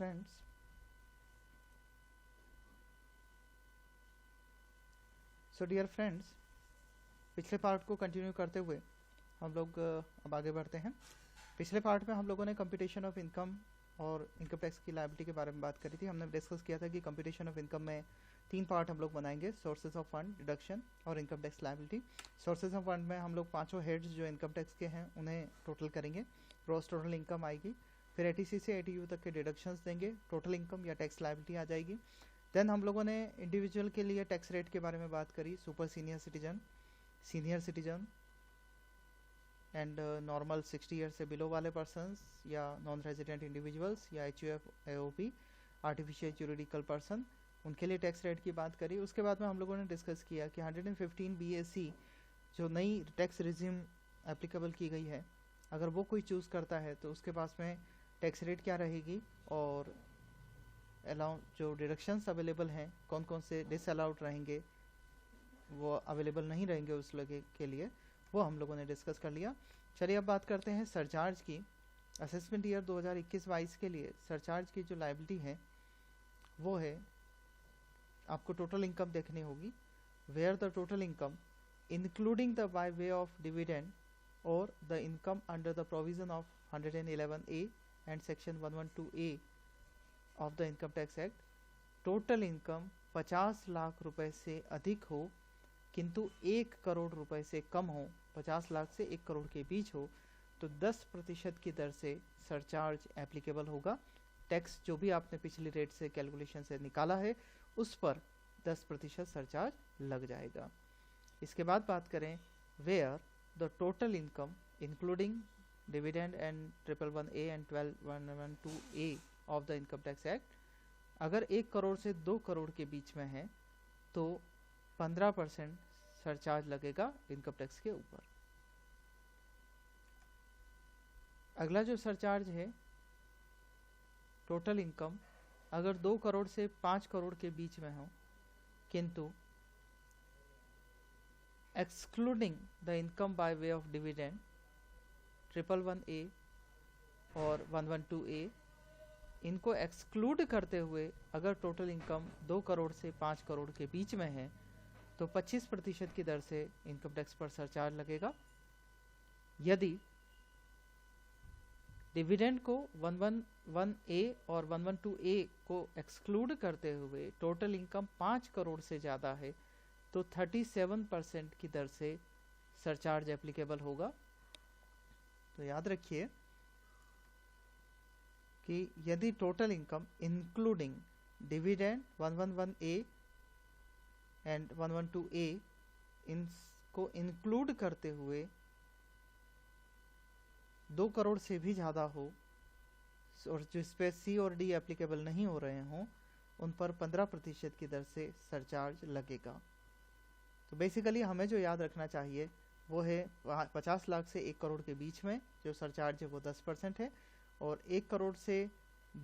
friends, पिछले part को continue करते हुए हम लोग अब आगे बढ़ते हैं। पिछले पार्ट में हम लोगों ने कंप्यूटेशन ऑफ इनकम और इनकम टैक्स की लायबिलिटी के बारे में बात करी थी। हमने डिस्कस किया था कि कंप्यूटेशन ऑफ इनकम में 3 पार्ट हम लोग बनाएंगे, सोर्सेज ऑफ फंड, डिडक्शन और income tax liability. Sources of fund में हम लोग 5 हेड्स जो इनकम टैक्स के हैं उन्हें टोटल करेंगे, ग्रॉस टोटल इनकम आएगी, फिर एटीसी से एटीयू तक के डिडक्शंस देंगे, टोटल इनकम या टैक्स लायबिलिटी आ जाएगी। देन हम लोगों ने इंडिविजुअल के लिए टैक्स रेट के बारे में बात करी, super senior citizen, senior citizen and normal 60 year से बिलो वाले पर्सन्स या नॉन रेजिडेंट इंडिविजुअल्स या HUF AOP artificial juridical person, उनके लिए टैक्स रेट की बात करी। उसके बाद में हम लोगों ने डिस्कस किया कि 115 BAC जो नई टैक्स रिजिम एप्लीकेबल की गई है, अगर वो कोई चूज़ करता है तो उसके पास में टैक्स रेट क्या रहेगी और अलाउ जो डिडक्शंस अवेलेबल हैं कौन कौन से डिसअलाउड रहेंगे, वो अवेलेबल नहीं रहेंगे उस लगे के लिए, वो हम लोगों ने डिस्कस कर लिया। चलिए अब बात करते हैं सरचार्ज की। असेसमेंट ईयर 2021-22 के लिए सरचार्ज की जो लायबिलिटी है वो है, आपको टोटल इनकम देखनी होगी, where the total income including the by way of dividend और the income under the provision of 111A and section 112A of the income tax act, total income 50 lakh रुपए से अधिक हो किंतु 1 करोड़ रुपए से कम हो, 50 लाख से 1 करोड़ के बीच हो, तो 10% की दर से सरचार्ज एप्लीकेबल होगा। टैक्स जो भी आपने पिछली रेट से कैलकुलेशन से निकाला है उस पर 10% सरचार्ज लग जाएगा। इसके बाद बात करें where the total income including dividend and 111A and 12112A of the income tax act, अगर 1 करोड़ से 2 करोड़ के बीच में है तो 15% सरचार्ज लगेगा इनकम टैक्स के ऊपर। अगला जो सरचार्ज है, टोटल इनकम अगर 2 करोड़ से 5 करोड़ के बीच में हो किंतु excluding the income by way of dividend 111A और 112A, इनको एक्सक्लूड करते हुए अगर टोटल इनकम 2 करोड़ से 5 करोड़ के बीच में है तो 25% की दर से इनकम टैक्स पर सरचार्ज लगेगा। यदि डिविडेंड को 111A और 112A को एक्सक्लूड करते हुए टोटल इनकम 5 करोड़ से ज़्यादा है तो 37% की दर से सरचार्ज एप्लीकेबल होगा। तो याद रखिए कि यदि total income including dividend 111A and 112A इनको इंक्लूड करते हुए 2 करोड़ से भी ज़्यादा हो और जिस पे C और D एप्लीकेबल नहीं हो रहे हों उन पर 15% की दर से सरचार्ज लगेगा। तो बेसिकली हमें जो याद रखना चाहिए वो है 50 लाख से 1 करोड़ के बीच में जो सरचार्ज है वो 10% है, और 1 करोड़ से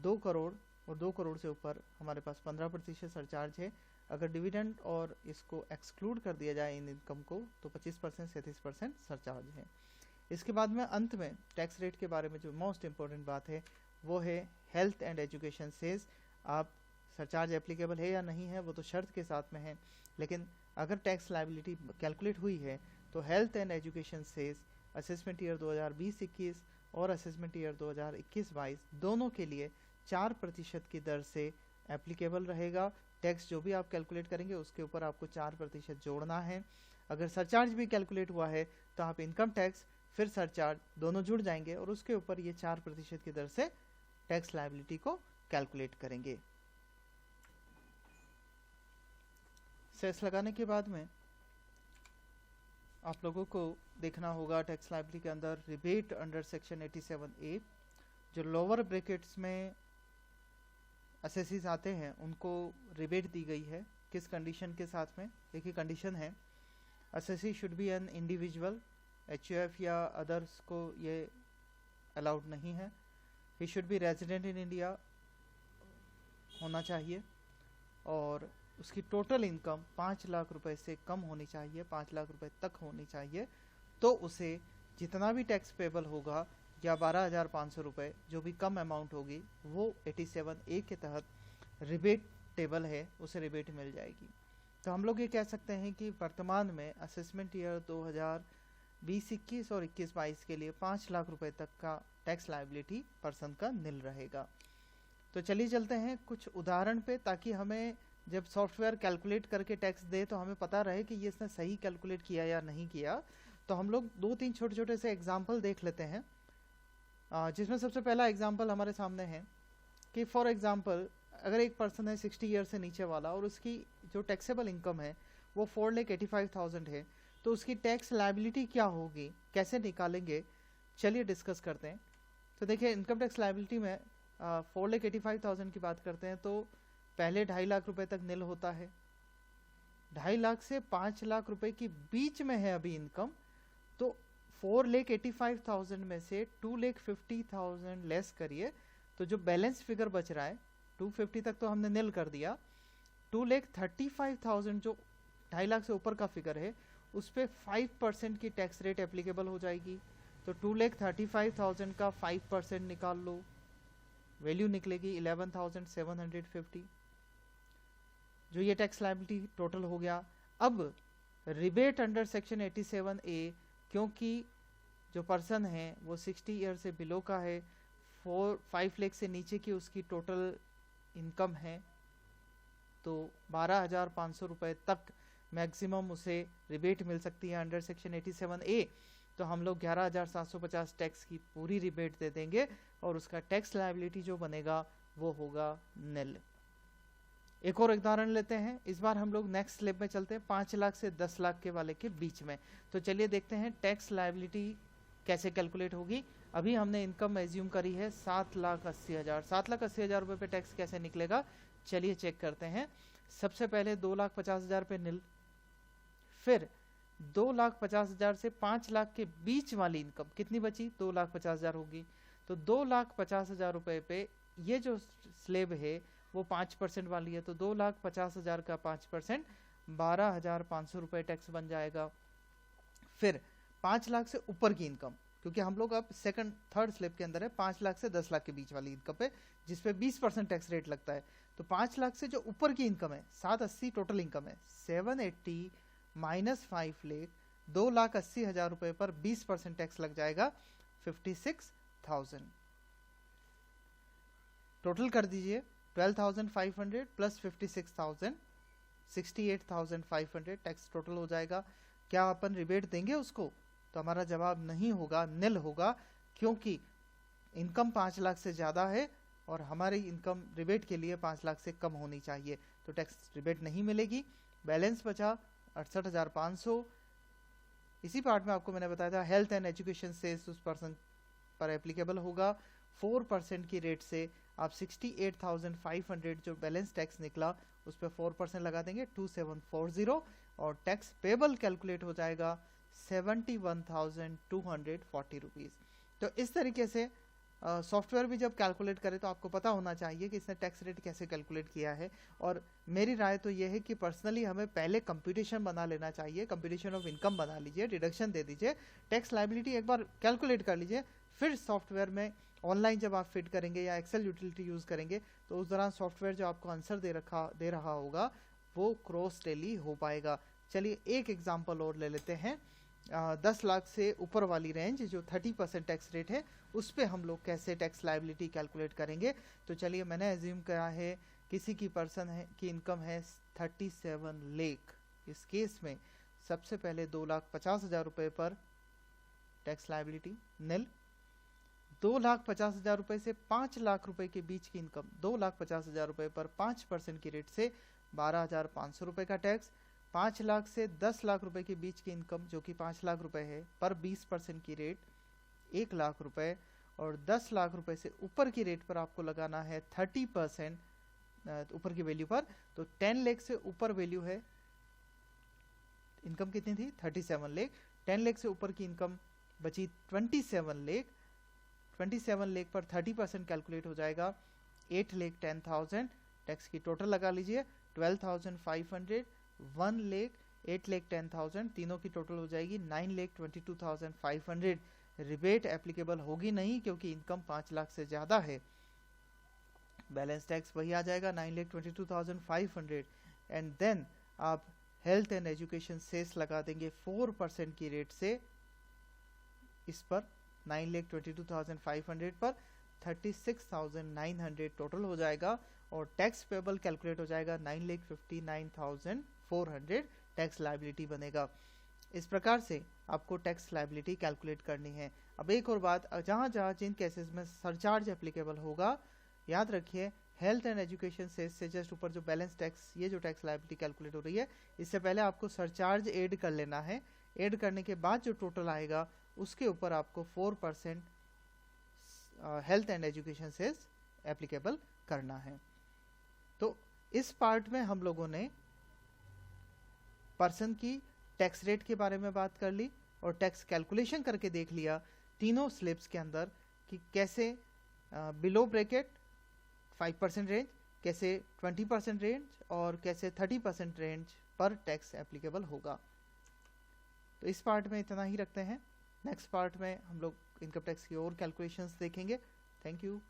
2 करोड़ और 2 करोड़ से ऊपर हमारे पास 15% सरचार्ज है। अगर डिविडेंड और इसको एक्सक्लूड कर दिया जाए इन इनकम को तो 25% से 30% सरचार्ज है। इसके बाद में अंत में टैक्स रेट के बारे में जो मोस्ट इम्पोर्टेंट बात है वो है हेल्थ एंड एजुकेशन सेज। आप सरचार्ज एप्लीकेबल है या नहीं है वो तो शर्त के साथ में है, लेकिन अगर टैक्स लायबिलिटी कैलकुलेट हुई है तो health and education says assessment year 2020-21 और असेसमेंट ईयर 2021-22 दोनों के लिए 4% की दर से एप्लीकेबल रहेगा। टैक्स जो भी आप कैलकुलेट करेंगे उसके ऊपर आपको 4% जोड़ना है। अगर सरचार्ज भी कैलकुलेट हुआ है तो आप इनकम टैक्स फिर सरचार्ज दोनों जुड़ जाएंगे और उसके ऊपर ये 4% की दर से टैक्स लायबिलिटी को कैलकुलेट करेंगे। सेस लगाने के बाद में आप लोगों को देखना होगा टैक्स लायबिलिटी के अंदर रिबेट अंडर सेक्शन 87A, जो लोअर ब्रैकेट्स में असेसीज आते हैं उनको रिबेट दी गई है। किस कंडीशन के साथ में? एक ही कंडीशन है, assessee should be an individual, HUF या अदर्स को ये अलाउड नहीं है। He should be resident in India होना चाहिए और उसकी टोटल इनकम 5 लाख रुपए से कम होनी चाहिए, 5 लाख रुपए तक होनी चाहिए, तो उसे जितना भी टैक्स पेबल होगा या 12,500 रुपये जो भी कम अमाउंट होगी वो 87A के तहत रिबेट टेबल है उसे रिबेट मिल जाएगी। तो हम लोग ये कह सकते हैं कि वर्तमान में असेसमेंट ईयर 2020-21 और 21-22 के लिए 5 लाख रुपए तक का टैक्स लायबिलिटी पर्सन का निल रहेगा। तो चलिए चलते हैं कुछ उदाहरण पे, ताकि हमें जब सॉफ्टवेयर कैलकुलेट करके टैक्स दे तो हमें पता रहे कि ये इसने सही कैलकुलेट किया या नहीं किया। तो हम लोग 2-3 छोटे छोटे से एग्जाम्पल देख लेते हैं, जिसमें सबसे पहला एग्जाम्पल हमारे सामने है कि फॉर एग्जाम्पल अगर एक पर्सन है 60 ईयर से नीचे वाला और उसकी जो टैक्सेबल इनकम है वो 4,85,000 है, तो उसकी टैक्स लायबिलिटी क्या होगी, कैसे निकालेंगे, चलिए डिस्कस करते हैं। तो देखिए इनकम टैक्स लायबिलिटी में 4,85,000 की बात करते हैं तो पहले 2.5 लाख रुपए तक निल होता है। 2.5 लाख से 5 लाख रुपए के बीच में है अभी इनकम, तो 4,85,000 में से 2,50,000 लेस करिए तो जो बैलेंस फिगर बच रहा है 250 तक तो हमने निल कर दिया, 2,35,000 जो 2.5 लाख से ऊपर का फिगर है उस पर 5% की टैक्स रेट एप्लीकेबल हो जाएगी। तो 2,35,000 का 5% निकाल लो, वैल्यू निकलेगी 11,750, जो ये टैक्स लायबिलिटी टोटल हो गया। अब रिबेट अंडर सेक्शन 87A, क्योंकि जो पर्सन है वो 60 ईयर से बिलो का है, 5 लाख से नीचे की उसकी टोटल इनकम है, तो 12,500 रुपए तक मैक्सिमम उसे रिबेट मिल सकती है अंडर सेक्शन 87A। तो हम लोग 11,750 टैक्स की पूरी रिबेट दे देंगे और उसका टैक्स लायबिलिटी जो बनेगा वो होगा निल। एक और उदाहरण लेते हैं, इस बार हम लोग नेक्स्ट स्लेब में चलते हैं 5 लाख से 10 लाख के वाले के बीच में। तो चलिए देखते हैं टैक्स लायबिलिटी कैसे कैलकुलेट होगी। अभी हमने इनकम एज्यूम करी है 7,80,000। 7,80,000 रुपए पे टैक्स कैसे निकलेगा, चलिए चेक करते हैं। सबसे पहले 2,50,000 पे निल, फिर 2,50,000 से 5 लाख के बीच वाली इनकम कितनी बची, 2,50,000 होगी। तो 2,50,000 रुपए पे ये जो स्लेब है वो 5% वाली है, तो 2,50,000 का 5% 12,500 रुपए टैक्स बन जाएगा। फिर 5 लाख से ऊपर की इनकम, क्योंकि हम लोग अब सेकंड थर्ड स्लेब के अंदर है 5 लाख से 10 लाख के बीच वाली इनकम पे, जिसपे 20% टैक्स रेट लगता है। तो 5 लाख से जो ऊपर की इनकम है 780 टोटल इनकम है, 780 माइनस 5 लाख 2,80,000 रुपए पर 20% टैक्स लग जाएगा 56,000। टोटल कर दीजिए 12,500 प्लस 56,000 68,500 टैक्स टोटल हो जाएगा। क्या अपन रिबेट देंगे उसको, तो हमारा जवाब नहीं होगा, निल होगा, क्योंकि इनकम 5 लाख से ज़्यादा है और हमारी इनकम रिबेट के लिए 5 लाख से कम होनी चाहिए, तो टैक्स रिबेट नहीं मिलेगी। बैलेंस बचा 68,500। इसी पार्ट में आपको मैंने बताया था हेल्थ एंड एजुकेशन से उस पर्सन पर एप्लीकेबल होगा। 4% की रेट से आप 68,500 जो बैलेंस टैक्स निकला उस पर 4% लगा देंगे 2740 और टैक्स पेबल कैलकुलेट हो जाएगा 71,240 रुपीज़। तो इस तरीके से सॉफ्टवेयर भी जब कैलकुलेट करे तो आपको पता होना चाहिए कि इसने टैक्स रेट कैसे कैलकुलेट किया है। और मेरी राय तो ये है कि पर्सनली हमें पहले कंप्यूटेशन बना लेना चाहिए, कंप्यूटेशन ऑफ इनकम बना लीजिए, डिडक्शन दे दीजिए, टैक्स लायबिलिटी एक बार कैलकुलेट कर लीजिए, फिर सॉफ्टवेयर में ऑनलाइन जब आप फिट करेंगे या एक्सेल यूटिलिटी यूज़ करेंगे तो उस दौरान सॉफ्टवेयर जो आपको आंसर दे रहा होगा वो क्रॉस टैली हो पाएगा। चलिए एक एग्जांपल और ले लेते हैं। 10 लाख से ऊपर वाली रेंज जो 30% टैक्स रेट है उस पे हम लोग कैसे टैक्स लायबिलिटी कैलकुलेट करेंगे। तो चलिए मैंने एज्यूम करा है किसी की पर्सन है की इनकम है 37 लाख। इस केस में सबसे पहले 2,50,000 रुपये पर टैक्स लायबिलिटी निल। 2,50,000 रुपये से 5 लाख रुपए के बीच की इनकम 2,50,000 रुपये पर 5% की रेट से 12,500 रुपये का टैक्स। 5 लाख से 10 लाख रुपए के बीच की इनकम जो कि 5 लाख रुपए है पर 20% की रेट 1 लाख रुपए। और 10 लाख रुपए से ऊपर की रेट पर आपको लगाना है 30% ऊपर की वैल्यू पर। तो 10 लाख से ऊपर वैल्यू है, इनकम कितनी थी 37 लाख, 10 लाख से ऊपर की इनकम बची 27 लाख। 27 लाख पर 30% कैलकुलेट हो जाएगा 8,10,000। टैक्स की टोटल लगा लीजिए 12,500, 1 लाख, 8,10,000, तीनों की टोटल हो जाएगी 9,22,500। रिबेट एप्लीकेबल होगी नहीं, क्योंकि इनकम 5 लाख से ज़्यादा है। बैलेंस टैक्स वही आ जाएगा 9,22,500 एंड देन आप हेल्थ एंड एजुकेशन सेस लगा देंगे 4% की रेट से इस पर 9,22,500 पर 36,900 टोटल हो जाएगा और टैक्स पेबल कैलकुलेट हो जाएगा 9,59,400 टैक्स लायबिलिटी बनेगा। इस प्रकार से आपको टैक्स लायबिलिटी कैलकुलेट करनी है। अब एक और बात, जहाँ जहाँ जिन केसेस में सरचार्ज एप्लीकेबल होगा, याद रखिए हेल्थ एंड एजुकेशन से जस्ट ऊपर जो बैलेंस टैक्स, ये जो टैक्स लायबिलिटी कैलकुलेट हो रही है, इससे पहले आपको सरचार्ज ऐड कर लेना है। ऐड करने के बाद जो टोटल आएगा उसके ऊपर आपको 4% हेल्थ एंड एजुकेशन से एप्लीकेबल करना है। तो इस पार्ट में हम लोगों ने पर्सन की टैक्स रेट के बारे में बात कर ली और टैक्स कैलकुलेशन करके देख लिया तीनों स्लिप्स के अंदर कि कैसे बिलो ब्रैकेट 5% रेंज, कैसे 20% रेंज और कैसे 30% रेंज पर टैक्स एप्लीकेबल होगा। तो इस पार्ट में इतना ही रखते हैं। नेक्स्ट पार्ट में हम लोग इनकम टैक्स की और कैलकुलेशंस देखेंगे। Thank you.